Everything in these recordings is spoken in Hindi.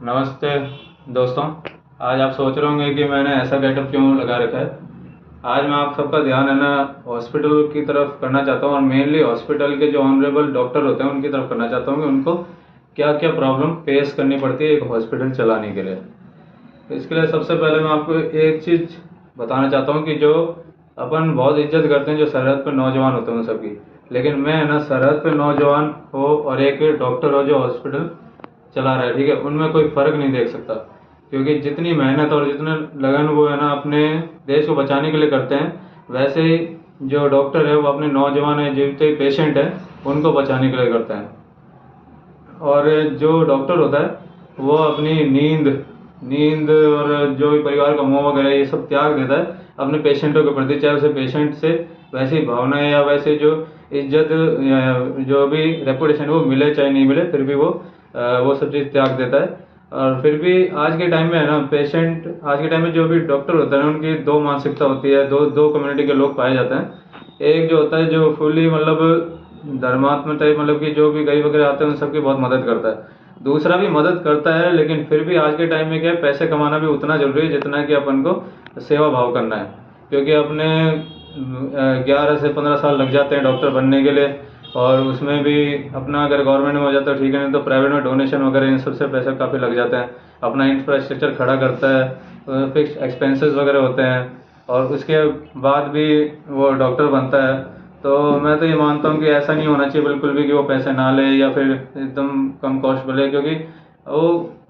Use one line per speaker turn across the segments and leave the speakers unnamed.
नमस्ते दोस्तों। आज आप सोच रहे होंगे कि मैंने ऐसा गेटअप क्यों लगा रखा है। आज मैं आप सबका ध्यान है ना हॉस्पिटल की तरफ करना चाहता हूँ और मेनली हॉस्पिटल के जो ऑनरेबल डॉक्टर होते हैं उनकी तरफ करना चाहता हूँ कि उनको क्या क्या प्रॉब्लम फेस करनी पड़ती है एक हॉस्पिटल चलाने के लिए। तो इसके लिए सबसे पहले मैं आपको एक चीज़ बताना चाहता हूँ कि जो अपन बहुत इज्जत करते हैं जो सरहद पर नौजवान होते हैं उन सबकी, लेकिन मैं है ना सरहद पे नौजवान हो और एक डॉक्टर हो जो हॉस्पिटल चला रहा है, ठीक है, उनमें कोई फर्क नहीं देख सकता। क्योंकि जितनी मेहनत और जितने लगन वो है ना अपने देश को बचाने के लिए करते हैं, वैसे ही जो डॉक्टर है वो अपने नौजवान है जितने पेशेंट है उनको बचाने के लिए करते हैं। और जो डॉक्टर होता है वो अपनी नींद नींद और जो भी परिवार का मोह वगैरह ये सब त्याग देता है अपने पेशेंटों के प्रति, चाहे उसे पेशेंट से वैसी भावनाएं या वैसे जो इज्जत या जो भी रेपुटेशन वो मिले चाहे नहीं मिले, फिर भी वो सब चीज़ त्याग देता है। और फिर भी आज के टाइम में है ना पेशेंट, आज के टाइम में जो भी डॉक्टर होता है उनकी दो मानसिकता होती है, दो दो कम्युनिटी के लोग पाए जाते हैं। एक जो होता है जो फुली मतलब धर्मात्मा टाइप, मतलब कि जो भी गरीब वगैरह आते हैं उन सबकी बहुत मदद करता है। दूसरा भी मदद करता है, लेकिन फिर भी आज के टाइम में क्या है, पैसे कमाना भी उतना जरूरी है जितना कि अपन को सेवा भाव करना है। क्योंकि अपने 11 से 15 साल लग जाते हैं डॉक्टर बनने के लिए, और उसमें भी अपना अगर गवर्नमेंट में हो जाता है ठीक है, नहीं तो प्राइवेट में डोनेशन वगैरह इन सबसे पैसे काफ़ी लग जाते हैं। अपना इंफ्रास्ट्रक्चर खड़ा करता है, फिक्स एक्सपेंसेस वगैरह होते हैं, और उसके बाद भी वो डॉक्टर बनता है। तो मैं तो ये मानता हूँ कि ऐसा नहीं होना चाहिए बिल्कुल भी कि वो पैसे ना ले या फिर एकदम कम कॉस्ट पे ले, क्योंकि वो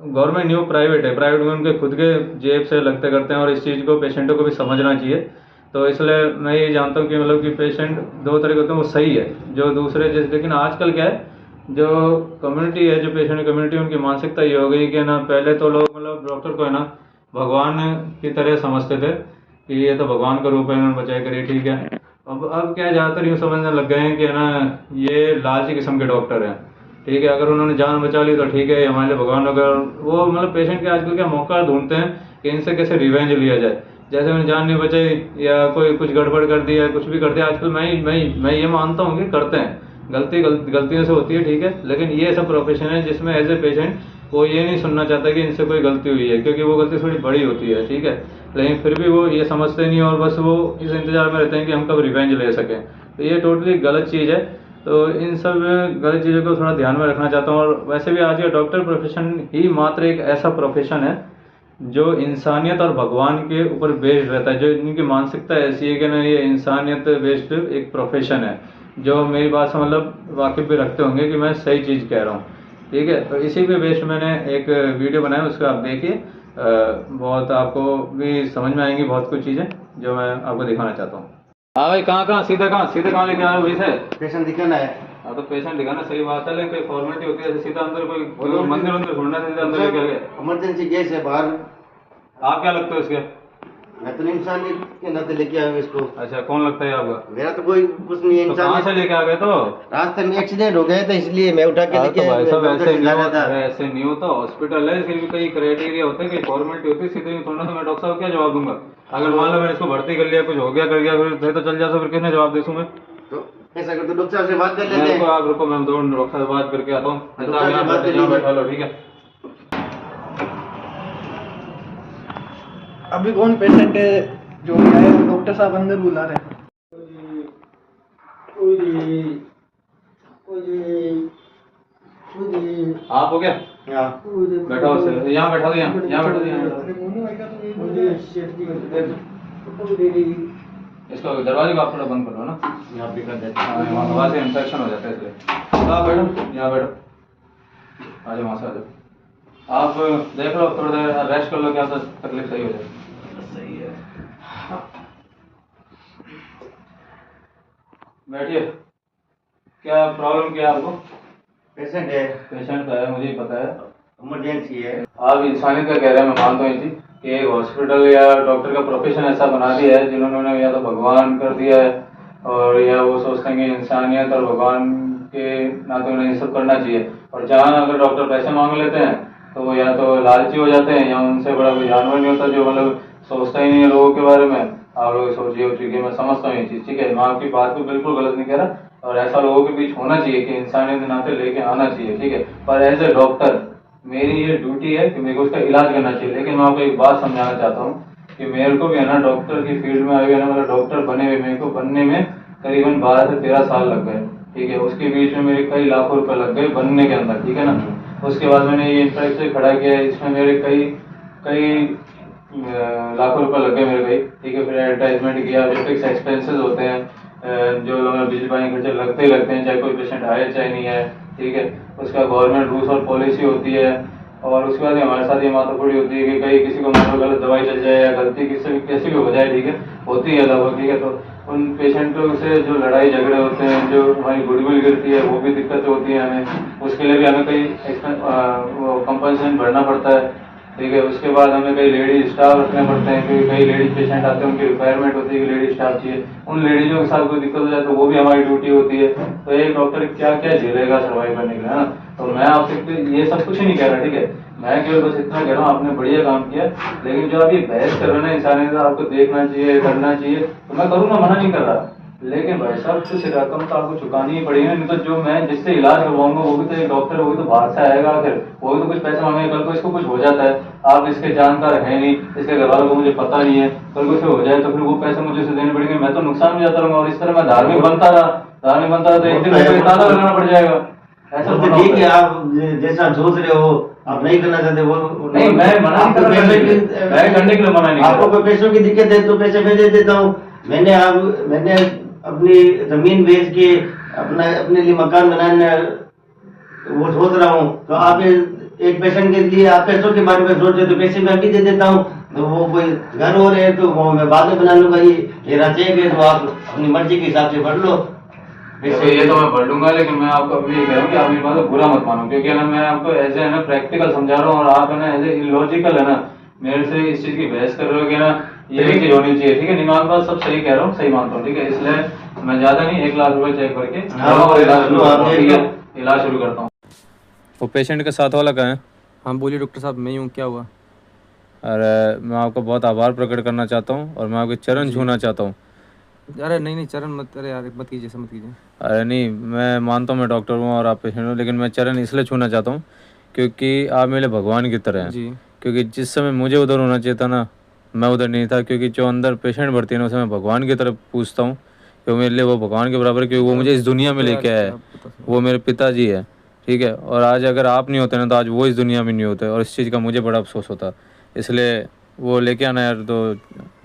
गवर्नमेंट नहीं, वो प्राइवेट है, प्राइवेट में उनके खुद के जेब से लगते करते हैं, और इस चीज़ को पेशेंटों को भी समझना चाहिए। तो इसलिए मैं ये जानता हूँ कि मतलब कि पेशेंट दो तरह के होते हैं, वो सही है जो दूसरे जैसे, लेकिन आजकल क्या है जो कम्युनिटी है, जो पेशेंट कम्युनिटी, उनकी मानसिकता ये हो गई कि ना पहले तो लोग मतलब डॉक्टर को है ना भगवान की तरह समझते थे कि ये तो भगवान का रूप है, इन्होंने बचाए करिए, ठीक है। अब क्या है, ज़्यादातर यूँ समझने लग गए हैं कि है ना ये लालची किस्म के डॉक्टर हैं, ठीक है, अगर उन्होंने जान बचा ली तो ठीक है, हमारे लिए भगवान। अगर वो मतलब पेशेंट के आजकल क्या मौका ढूंढते हैं कि इनसे कैसे रिवेंज लिया जाए, जैसे उन्हें जान नहीं बचाई या कोई कुछ गड़बड़ कर दिया, कुछ भी कर दिया। आजकल मैं ये मानता हूँ कि करते हैं, गलतियों से होती है, ठीक है, लेकिन ये ऐसा प्रोफेशन है जिसमें एज ए पेशेंट वो ये नहीं सुनना चाहता कि इनसे कोई गलती हुई है, क्योंकि वो गलती थोड़ी बड़ी होती है, ठीक है, लेकिन फिर भी वो ये समझते नहीं और बस वो इस इंतजार में रहते हैं कि हम कब रिवेंज ले सकें। तो ये टोटली गलत चीज़ है। तो इन सब गलत चीज़ों को थोड़ा ध्यान में रखना चाहता हूँ। और वैसे भी आज का डॉक्टर प्रोफेशन ही मात्र एक ऐसा प्रोफेशन है जो इंसानियत और भगवान के ऊपर बेस्ड रहता है, जो इनकी मानसिकता ऐसी है कि ना ये इंसानियत बेस्ड एक प्रोफेशन है। जो मेरी बात से मतलब वाकिफ भी रखते होंगे कि मैं सही चीज़ कह रहा हूँ, ठीक है। तो इसी पे बेस्ड मैंने एक वीडियो बनाया, उसको आप देखिए, बहुत आपको भी समझ में आएंगी बहुत कुछ चीज़ें जो मैं आपको दिखाना चाहता हूँ। हाँ भाई, सीधे कहाँ लेके आ रहे हो भाई से?
पेशेंट दिखाना है।
हाँ तो पेशेंट दिखाना सही बात है, लेकिन कोई फॉर्मेलिटी होती है, सीधा अंदर कोई
बोलो।
मंदिर वंदिर ढूंढना, सीधा अंदर लेके आ गए।
इमरजेंसी केस है बाहर।
आप क्या लगते हो इसके?
मैं तो इंसान के नाते लेके आया हूँ इसको।
अच्छा, कौन लगता है आपका?
मेरा तो कोई कुछ नहीं है,
तो कहाँ से लेके आ गए? तो
रास्ते में एक्सीडेंट हो गया था इसलिए मैं उठा के
हाँ,
लेके
तो भाई साहब ऐसे नहीं
आया
होता,
था।
ऐसे नहीं होता, हॉस्पिटल है, इसके भी कई क्राइटेरिया होते हैं, कई फॉर्मेलिटी होती है, सीधे ही थोड़ा सा मैं डॉक्टर साहब क्या जवाब दूंगा? अगर मान लो मैंने इसको भर्ती कर लिया, कुछ हो गया कर गया, फिर तो चल जाता, फिर किसने जवाब दे दूं मैं?
तो ऐसा कर तो डॉक्टर साहब से बात कर लेते
मेरे
हैं।
को आप रुको, मैं दो डॉक्टर से बात करके आता हूँ।
डॉक्टर साहब से बात कर
यहाँ
लीजिए।
बैठा लो, ठीक है।
अभी कौन पेशेंट है जो भी आए वो डॉक्टर साहब अंदर बुला रहे हैं।
आप हो गया?
हाँ।
बैठा हो, यहाँ बैठा दो, यहाँ बैठा दो, यहाँ इसको दरवाजे को आप थोड़ा बंद कर लो ना,
यहाँ पे कर देते
हाँ, वहाँ हवा से इन्फेक्शन हो जाता है, इसलिए आप बैठो, यहाँ बैठो, आ जाओ, वहाँ से आ जाओ। आप देख लो, थोड़ा देर रेस्ट कर लो, क्या तकलीफ सही हो जाए। सही है, बैठिए। क्या प्रॉब्लम क्या है आपको?
पेशेंट है।
पेशेंट का है, मुझे ही पता है,
इमरजेंसी है।
आप इंसानियत का कह रहे हैं, मैं मानता हूँ ये चीज़ कि एक हॉस्पिटल या डॉक्टर का प्रोफेशन ऐसा बना दिया है जिन्होंने या तो भगवान कर दिया है, और या वो सोचते हैं कि इंसानियत और भगवान के नाते उन्हें ये सब करना चाहिए। और जहाँ अगर डॉक्टर पैसे मांग लेते हैं तो वो या तो लालची हो जाते हैं, या उनसे बड़ा कोई जानवर नहीं होता जो मतलब सोचता ही नहीं है लोगों के बारे में। आप लोग सोचिए हो चुकी है, मैं समझता हूँ ये चीज़, ठीक है, मैं आपकी बात को बिल्कुल गलत नहीं कह रहा, और ऐसा लोगों के बीच होना चाहिए कि इंसानियत के नाते लेके आना चाहिए, ठीक है। पर एज ए डॉक्टर मेरी ये ड्यूटी है कि मेरे को उसका इलाज करना चाहिए। लेकिन मैं आपको एक बात समझाना चाहता हूँ कि मेरे को भी है ना डॉक्टर की फील्ड में आगे है ना, मतलब डॉक्टर बने हुए मेरे को बनने में करीबन 12 से 13 साल लग गए, ठीक है। उसके बीच में मेरे कई लाखों रुपए लग गए बनने के अंदर, ठीक है ना। उसके बाद मैंने ये इंफ्रास्ट्रक्चर खड़ा किया, इसमें मेरे कई कई लाखों रुपए लग गए मेरे भाई, ठीक है। फिर एडवर्टाइजमेंट किया, जो फिक्स एक्सपेंसेस होते हैं, जो बिजली पानी खर्चे लगते ही लगते हैं, चाहे कोई पेशेंट आए चाहे नहीं आए, ठीक है। उसका गवर्नमेंट रूल्स और पॉलिसी होती है। और उसके बाद हमारे साथ ये माथापड़ी होती है कि कहीं किसी को मान लो गलत दवाई चल जाए या गलती किसी भी कैसी भी हो जाए, ठीक है, होती है दवा, ठीक है। तो उन पेशेंटों से जो लड़ाई झगड़े होते हैं, जो हमारी गुडविल गिरती है, वो भी दिक्कत होती है हमें। उसके लिए भी हमें कई कंपनसेशन भरना पड़ता है, ठीक है। उसके बाद हमें कई लेडीज स्टाफ रखने पड़ते हैं, क्योंकि कई लेडीज पेशेंट आते हैं, उनकी रिक्वायरमेंट होती है कि लेडीज स्टाफ चाहिए। उन लेडीजों के साथ कोई दिक्कत हो जाए तो वो भी हमारी ड्यूटी होती है। तो एक डॉक्टर क्या क्या झेलेगा सर्वाइव करने के लिए, है ना। तो मैं आपसे ये सब कुछ ही नहीं कह रहा, ठीक है। मैं केवल बस इतना कह रहा हूँ, आपने बढ़िया काम किया। लेकिन जो आप ये बहस कर रहे हैं ना इंसानी, तो आपको देखना चाहिए, करना चाहिए, तो मैं करूँगा, मना नहीं कर रहा। लेकिन भाई साहब कुछ रकम तो आपको चुकानी ही पड़ेगी, नहीं तो जो मैं जिससे इलाज करवाऊंगा वो भी तो एक डॉक्टर है, वो भी तो बाहर से आएगा, फिर वो भी तो कुछ पैसे मांगेगा। कल को इसको कुछ हो जाता है, आप इसके जानकार है नहीं, इसके घर वालों को मुझे पता नहीं है, कल को इसे हो जाए तो फिर वो पैसे मुझे से देने पड़ेंगे, मैं तो नुकसान में जाता रहूंगा। और इस तरह मैं धार्मिक बनता रहा तो एक दिन मुझे ताला लगाना पड़ जाएगा। ऐसा
तो
थोड़ा
ठीक
होता
है,
है।
आप जैसा सोच रहे हो, आप नहीं करना चाहते वो
नहीं, मैं मना नहीं कर रहा, मैं करने के लिए मना नहीं कर
आपको
रहा।
कोई पैसों की दिक्कत है तो पैसे मैं दे देता हूँ। मैंने अपनी जमीन बेच के अपने लिए मकान बनाने वो सोच रहा हूँ। तो आप एक पेशेंट के लिए आप पैसों के बारे में सोचे तो पैसे मैं भी दे देता हूँ। तो वो कोई घर हो रहे हैं तो वो मैं बाद में बना लूंगा। ये मेरा चेक है, तो आप अपनी मर्जी के हिसाब से भर लो।
वैसे ये तो मैं पढ़ लूंगा, लेकिन मैं आपको अभी ये कह रहा हूँ कि आप मेरी बात को बुरा मत मानो, क्योंकि है ना मैं आपको एज ए ना प्रैक्टिकल समझा रहा हूँ, और आप है ना एज ए इलॉजिकल है ना मेरे से इस चीज की बहस कर रहे हो कि ना ये भी चीज होनी चाहिए, ठीक है। नहीं, मैं आपकी बात सब सही कह रहा हूँ, सही मानता हूँ, ठीक है। इसलिए मैं ज्यादा नहीं, 1 लाख रुपए चेक करके इलाज शुरू करता हूँ, ठीक है। इलाज शुरू करता हूँ। वो पेशेंट के साथ वाला कहाँ है?
हाँ बोलिए डॉक्टर साहब, मैं हूँ, क्या हुआ?
अरे मैं आपका बहुत आभार प्रकट करना चाहता हूँ, और मैं आपके चरण छूना चाहता हूँ।
अरे नहीं नहीं चरण मत, अरे यार मत कीजिए, ऐसा मत कीजिए।
अरे नहीं, मैं मानता हूँ मैं डॉक्टर हूँ और आप पेशेंट हो, लेकिन मैं चरण इसलिए छूना चाहता हूँ क्योंकि आप मेरे भगवान की तरह हैं।
जी।
क्योंकि जिस समय मुझे उधर होना चाहिए था ना, मैं उधर नहीं था। क्योंकि जो अंदर पेशेंट भर्ती है ना, उसे मैं भगवान की तरफ पूछता हूँ, क्योंकि मेरे लिए वो भगवान के बराबर है, क्योंकि वो मुझे इस दुनिया में लेके आया है। वो मेरे पिताजी है, ठीक है। और आज अगर आप नहीं होते ना, तो आज वो इस दुनिया में नहीं होते, और इस चीज़ का मुझे बड़ा अफसोस होता। इसलिए वो लेके आना यार, तो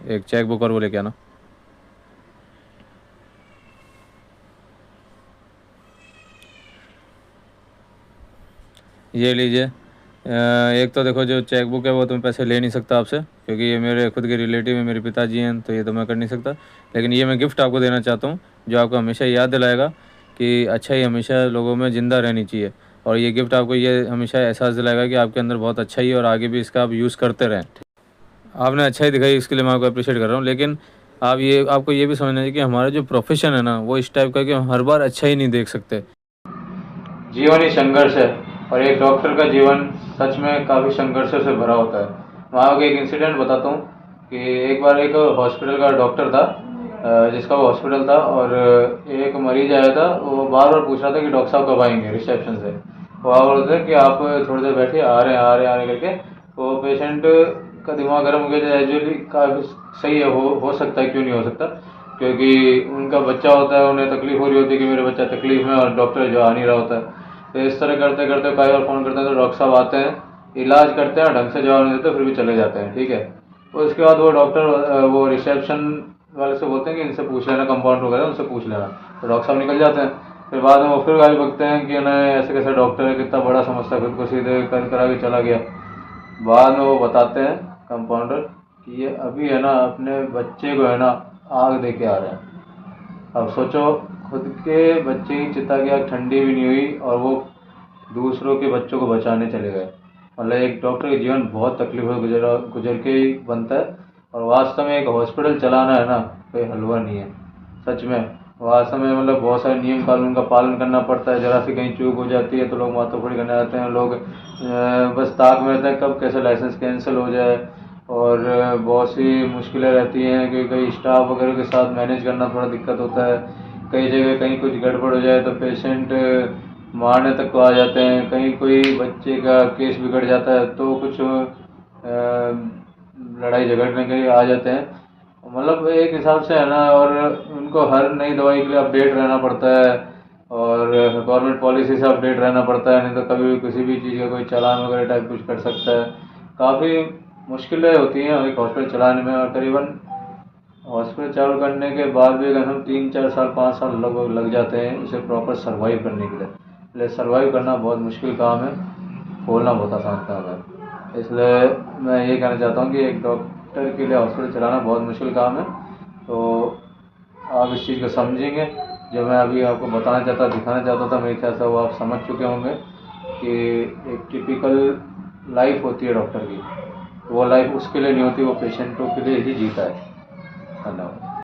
एक चेक बुक और वो लेके आना। ये लीजिए। एक तो देखो, जो चेक बुक है वो तो मैं पैसे ले नहीं सकता आपसे, क्योंकि ये मेरे खुद के रिलेटिव है, मेरे पिताजी हैं, तो ये तो मैं कर नहीं सकता। लेकिन ये मैं गिफ्ट आपको देना चाहता हूँ, जो आपको हमेशा याद दिलाएगा कि अच्छाई हमेशा लोगों में ज़िंदा रहनी चाहिए। और ये गिफ्ट आपको ये हमेशा एहसास दिलाएगा कि आपके अंदर बहुत अच्छाई है, और आगे भी इसका आप यूज़ करते रहें। आपने अच्छाई दिखाई, इसके लिए मैं आपको अप्रिशिएट कर रहा हूँ। लेकिन आपको ये भी समझना चाहिए कि हमारा जो प्रोफेशन है ना, वो इस टाइप का कि हम हर बार अच्छा ही नहीं देख सकते। जीवन ही संघर्ष है, और एक डॉक्टर का जीवन सच में काफ़ी संघर्षों से भरा होता है। मैं आपको एक इंसिडेंट बताता हूँ कि एक बार एक हॉस्पिटल का डॉक्टर था, जिसका वो हॉस्पिटल था, और एक मरीज आया था। वो बार बार पूछ रहा था कि डॉक्टर साहब कब आएंगे रिसेप्शन से। वो आप बोलते हैं कि आप थोड़ी देर बैठिए, आ रहे हैं करके। तो पेशेंट का दिमाग गर्म हो गया। एजुअली काफ़ी सही है, हो सकता है, क्यों नहीं हो सकता, क्योंकि उनका बच्चा होता है, उन्हें तकलीफ हो रही होती है कि मेरे बच्चा तकलीफ में, और डॉक्टर जो आ नहीं रहा होता है। तो इस तरह करते करते कई बार फ़ोन करते हैं, तो डॉक्टर साहब आते हैं, इलाज करते हैं, ढंग से जवाब नहीं देते, फिर भी चले जाते हैं, ठीक है। तो उसके बाद वो डॉक्टर वो रिसेप्शन वाले से बोलते हैं कि इनसे पूछ लेना, कंपाउंड वगैरह उनसे पूछ लेना। तो डॉक्टर साहब निकल जाते हैं। फिर बाद में वो फिर गाली बकते हैं कि ना ऐसे कैसे डॉक्टर है, कितना बड़ा समझता, खुद को सीधे करा के चला गया। बाद में वो बताते हैं कंपाउंडर कि ये अभी है ना अपने बच्चे को है ना आग दे के आ रहे हैं। अब सोचो, खुद के बच्चे की चिता की आग ठंडी भी नहीं हुई, और वो दूसरों के बच्चों को बचाने चले गए। मतलब एक डॉक्टर का जीवन बहुत तकलीफों गुजर के ही बनता है। और वास्तव में एक हॉस्पिटल चलाना है ना, कोई हलवा नहीं है, सच में। वास्तव में मतलब बहुत सारे नियम कानून का पालन करना पड़ता है। जरा सी कहीं चूक हो जाती है तो लोग माथापड़ी करने आते हैं। लोग बस ताक में रहते हैं कब कैसे लाइसेंस कैंसिल हो जाए। और बहुत सी मुश्किलें रहती हैं कि कई स्टाफ वगैरह के साथ मैनेज करना थोड़ा दिक्कत होता है। कई जगह कहीं कुछ गड़बड़ हो जाए तो पेशेंट मारने तक को आ जाते हैं। कहीं कोई बच्चे का केस बिगड़ जाता है तो कुछ लड़ाई झगड़ने के लिए आ जाते हैं। मतलब एक हिसाब से है ना, और उनको हर नई दवाई के लिए अपडेट रहना पड़ता है और गवर्नमेंट पॉलिसी से अपडेट रहना पड़ता है, नहीं तो कभी भी किसी भी चीज़ का कोई चालान वगैरह टाइप कुछ कर सकता है। काफ़ी मुश्किलें होती हैं एक हॉस्पिटल चलाने में, और करीबन हॉस्पिटल चालू करने के बाद भी अगर हम 3-4 साल 5 साल लगभग लग जाते हैं उसे प्रॉपर सर्वाइव करने के लिए। इसलिए सर्वाइव करना बहुत मुश्किल काम है, खोलना बहुत आसान काम है। इसलिए मैं ये कहना चाहता हूँ कि एक डॉक्टर के लिए हॉस्पिटल चलाना बहुत मुश्किल काम है। तो आप इस चीज़ को समझेंगे, जो मैं अभी आपको बताना चाहता दिखाना चाहता था, मेरे ख्याल से वो आप समझ चुके होंगे कि एक टिपिकल लाइफ होती है डॉक्टर की, वो लाइफ उसके लिए नहीं होती, वो पेशेंटों के लिए ही जीता है। धन्यवाद।